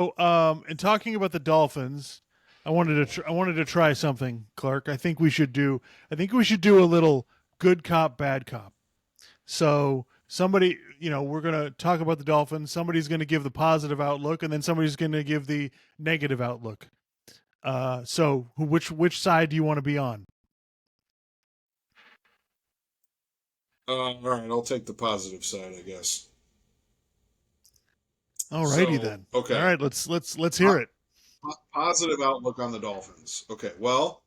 In talking about the Dolphins, I wanted to try something, Clark. I think we should do a little good cop, bad cop. So somebody, we're gonna talk about the Dolphins. Somebody's gonna give the positive outlook, and then somebody's gonna give the negative outlook. Which side do you want to be on? All right, I'll take the positive side, I guess. Alrighty So, then. All okay, right, let's hear po- it. positive outlook on the Dolphins. Okay, well,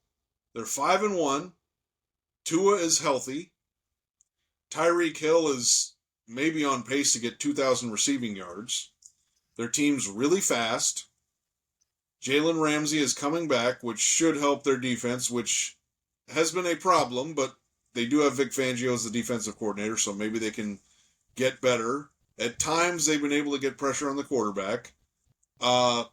they're 5-1. Tua is healthy. Tyreek Hill is maybe on pace to get 2,000 receiving yards. Their team's really fast. Jalen Ramsey is coming back, which should help their defense, which has been a problem, but they do have Vic Fangio as the defensive coordinator, so maybe they can get better. At times, they've been able to get pressure on the quarterback. Uh,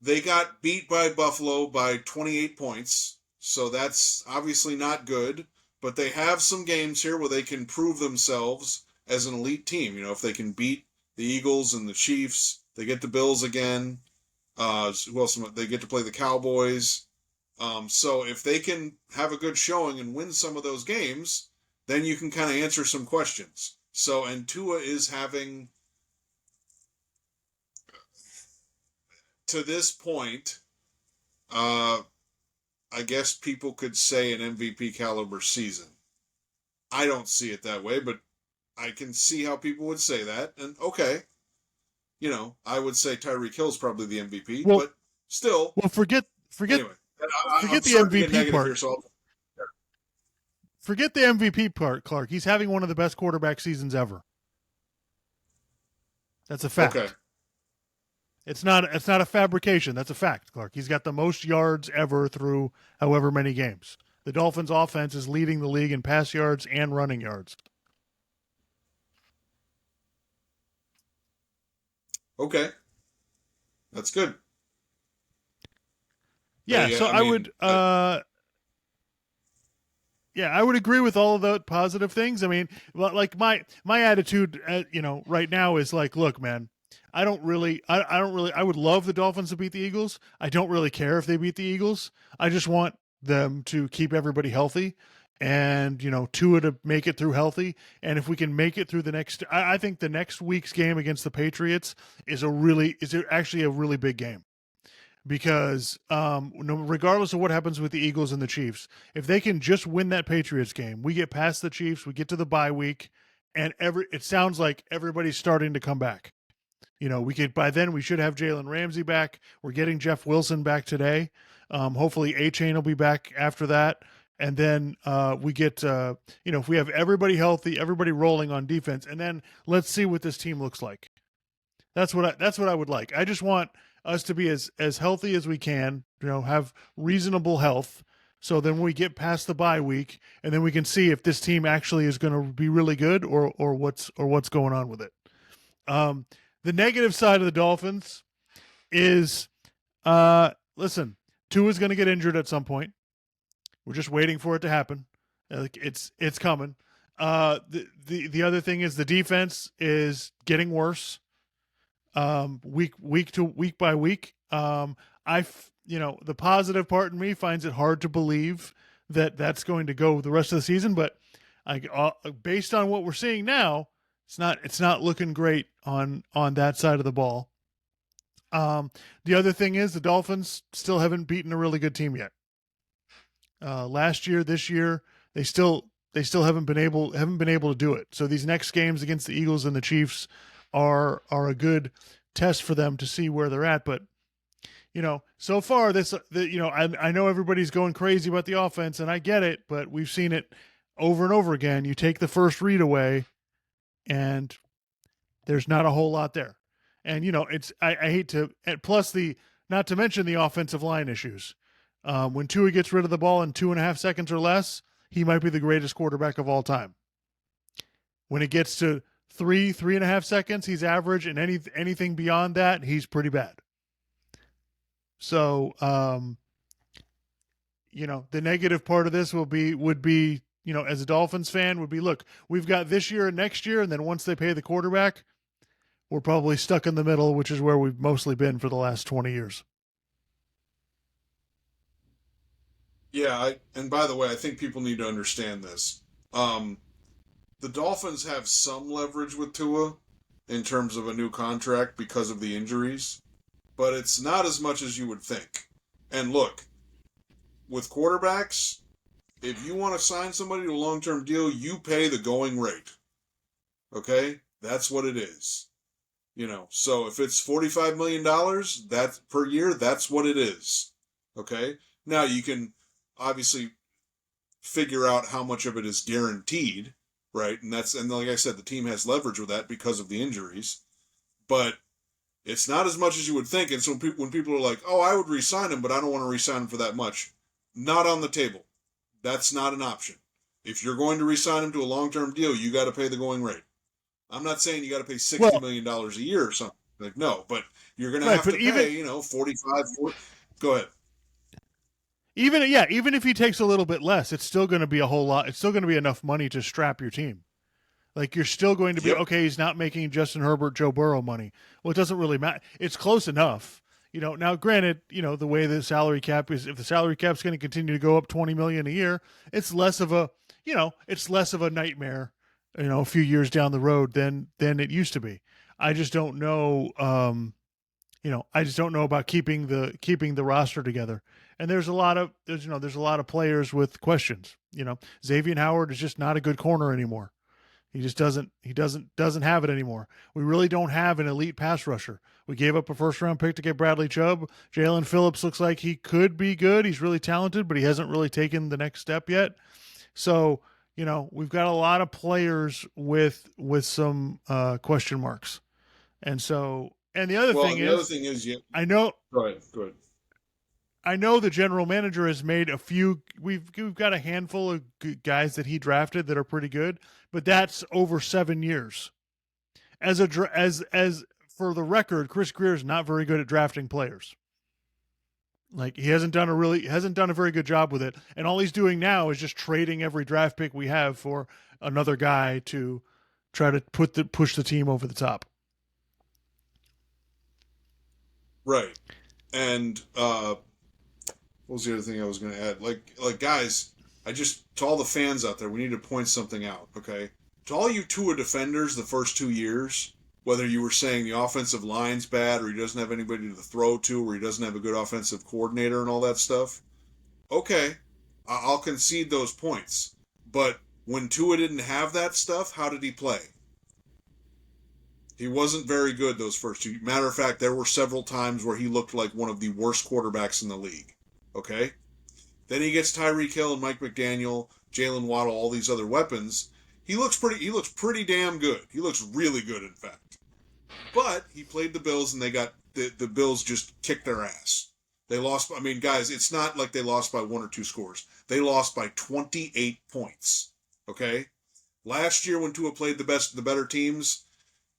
they got beat by Buffalo by 28 points, so that's obviously not good. But they have some games here where they can prove themselves as an elite team. If they can beat the Eagles and the Chiefs, they get the Bills again. Who else? They get to play the Cowboys. So if they can have a good showing and win some of those games, then you can kind of answer some questions. So, and Tua is having, to this point, uh, I guess people could say an MVP caliber season. I don't see it that way, but I can see how people would say that. And okay, I would say Tyreek Hill's probably the MVP, Well, but still, well, anyway, I'm forget the starting to get MVP negative part. here, so Forget the MVP part, Clark. He's having one of the best quarterback seasons ever. That's a okay. fact. It's not a fabrication. That's a fact, Clark. He's got the most yards ever through however many games. The Dolphins offense is leading the league in pass yards and running yards. Okay, that's good. Yeah, so I mean, I would agree with all of the positive things. I mean, like my attitude, right now is like, look, man, I don't really, I would love the Dolphins to beat the Eagles. I don't really care if they beat the Eagles. I just want them to keep everybody healthy, and Tua to make it through healthy. And if we can make it through I think the next week's game against the Patriots is actually a really big game because regardless of what happens with the Eagles and the Chiefs, if they can just win that Patriots game, we get past the Chiefs, we get to the bye week, and it sounds like everybody's starting to come back. We could by then we should have Jalen Ramsey back. We're getting Jeff Wilson back today. Hopefully, A Chain will be back after that. And then we get, if we have everybody healthy, everybody rolling on defense, and then let's see what this team looks like. That's what I would like. I just want us to be as healthy as we can, have reasonable health. So then we get past the bye week, and then we can see if this team actually is going to be really good, or what's going on with it. Um, the negative side of the Dolphins is, listen, Tua's going to get injured at some point. We're just waiting for it to happen. It's coming. The other thing is the defense is getting worse, week by week. The positive part in me finds it hard to believe that that's going to go the rest of the season, but based on what we're seeing now, it's not looking great on that side of the ball. The other thing is the Dolphins still haven't beaten a really good team yet. Last year, this year, they still haven't been able to do it. So these next games against the Eagles and the Chiefs are a good test for them to see where they're at. But so far I know everybody's going crazy about the offense, and I get it, but we've seen it over and over again. You take the first read away, and there's not a whole lot there. And it's I hate to plus the not to mention the offensive line issues. When Tua gets rid of the ball in 2.5 seconds or less, he might be the greatest quarterback of all time. When it gets to 3.5 seconds, he's average, and anything beyond that, he's pretty bad. So, the negative part of this would be, as a Dolphins fan, would be, look, we've got this year and next year, and then once they pay the quarterback, we're probably stuck in the middle, which is where we've mostly been for the last 20 years. Yeah, and by the way, I think people need to understand this. Um, the Dolphins have some leverage with Tua in terms of a new contract because of the injuries, but it's not as much as you would think. And look, with quarterbacks, if you want to sign somebody to a long-term deal, you pay the going rate. Okay? That's what it is. So if it's $45 million that per year, that's what it is. Okay? Now you can obviously figure out how much of it is guaranteed, right? And like I said, the team has leverage with that because of the injuries, but it's not as much as you would think. And so when people are like, "Oh, I would re-sign him, but I don't want to re-sign him for that much," not on the table. That's not an option. If you're going to re-sign him to a long-term deal, you got to pay the going rate. I'm not saying you got to pay $60 Well, million a year or something. Like, no, but you're going to right, have but to pay, 45, 40. Go ahead. even if he takes a little bit less, it's still going to be a whole lot. It's still going to be enough money to strap your team. Like you're still going to be Yep. okay. He's not making Justin Herbert, Joe Burrow money. Well, it doesn't really matter. It's close enough. Now granted, the way the salary cap is, if the salary cap's going to continue to go up 20 million a year, it's less of a, it's less of a nightmare, a few years down the road than it used to be. I just don't know. I just don't know about keeping the roster together. And there's a lot of players with questions. Xavier Howard is just not a good corner anymore. He just doesn't have it anymore. We really don't have an elite pass rusher. We gave up a first round pick to get Bradley Chubb. Jalen Phillips looks like he could be good. He's really talented, but he hasn't really taken the next step yet. So, we've got a lot of players with some question marks. And the other Well, thing and the other is, thing is, I know go ahead. Go ahead. I know the general manager has made a few. We've got a handful of guys that he drafted that are pretty good, but that's over 7 years. As for the record, Chris Greer is not very good at drafting players. Like he hasn't done a very good job with it, and all he's doing now is just trading every draft pick we have for another guy to try to push the team over the top. Right. And what was the other thing I was going to add? Like guys, to all the fans out there, we need to point something out, okay? To all you Tua defenders the first 2 years, whether you were saying the offensive line's bad or he doesn't have anybody to throw to or he doesn't have a good offensive coordinator and all that stuff, okay, I'll concede those points. But when Tua didn't have that stuff, how did he play? He wasn't very good those first two. Matter of fact, there were several times where he looked like one of the worst quarterbacks in the league. Okay? Then he gets Tyreek Hill and Mike McDaniel, Jalen Waddle, all these other weapons. He looks pretty damn good. He looks really good, in fact. But he played the Bills and the Bills just kicked their ass. They lost. I mean, guys, it's not like they lost by one or two scores. They lost by 28 points. Okay? Last year when Tua played the better teams,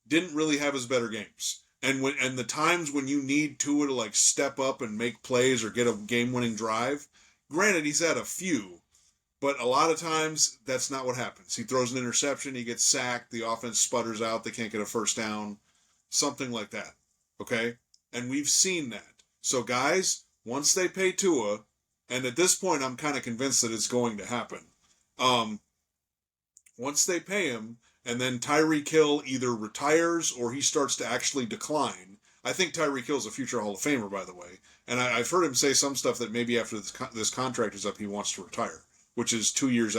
didn't really have his better games. And the times when you need Tua to like step up and make plays or get a game-winning drive, granted he's had a few, but a lot of times that's not what happens. He throws an interception, he gets sacked, the offense sputters out, they can't get a first down, something like that. Okay? And we've seen that. So guys, once they pay Tua, and at this point I'm kind of convinced that it's going to happen. Once they pay him, and then Tyreek Hill either retires or he starts to actually decline. I think Tyreek Hill's a future Hall of Famer, by the way. And I've heard him say some stuff that maybe after this contract is up, he wants to retire, which is 2 years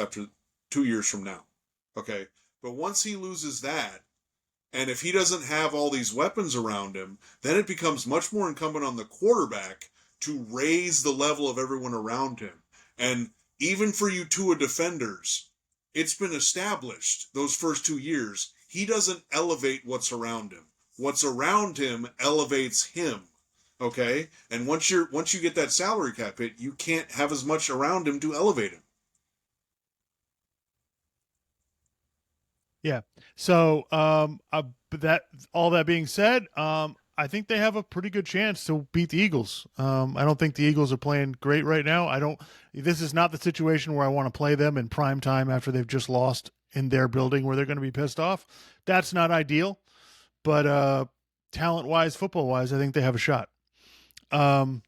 from now. Okay? But once he loses that, and if he doesn't have all these weapons around him, then it becomes much more incumbent on the quarterback to raise the level of everyone around him. And even for you Tua defenders, it's been established those first 2 years, he doesn't elevate what's around him. What's around him elevates him. Okay? And once you get that salary cap hit, you can't have as much around him to elevate him. Yeah. So, that all that being said, I think they have a pretty good chance to beat the Eagles. I don't think the Eagles are playing great right now. I don't. This is not the situation where I want to play them in prime time after they've just lost in their building where they're going to be pissed off. That's not ideal. but talent wise, football wise, I think they have a shot. Um,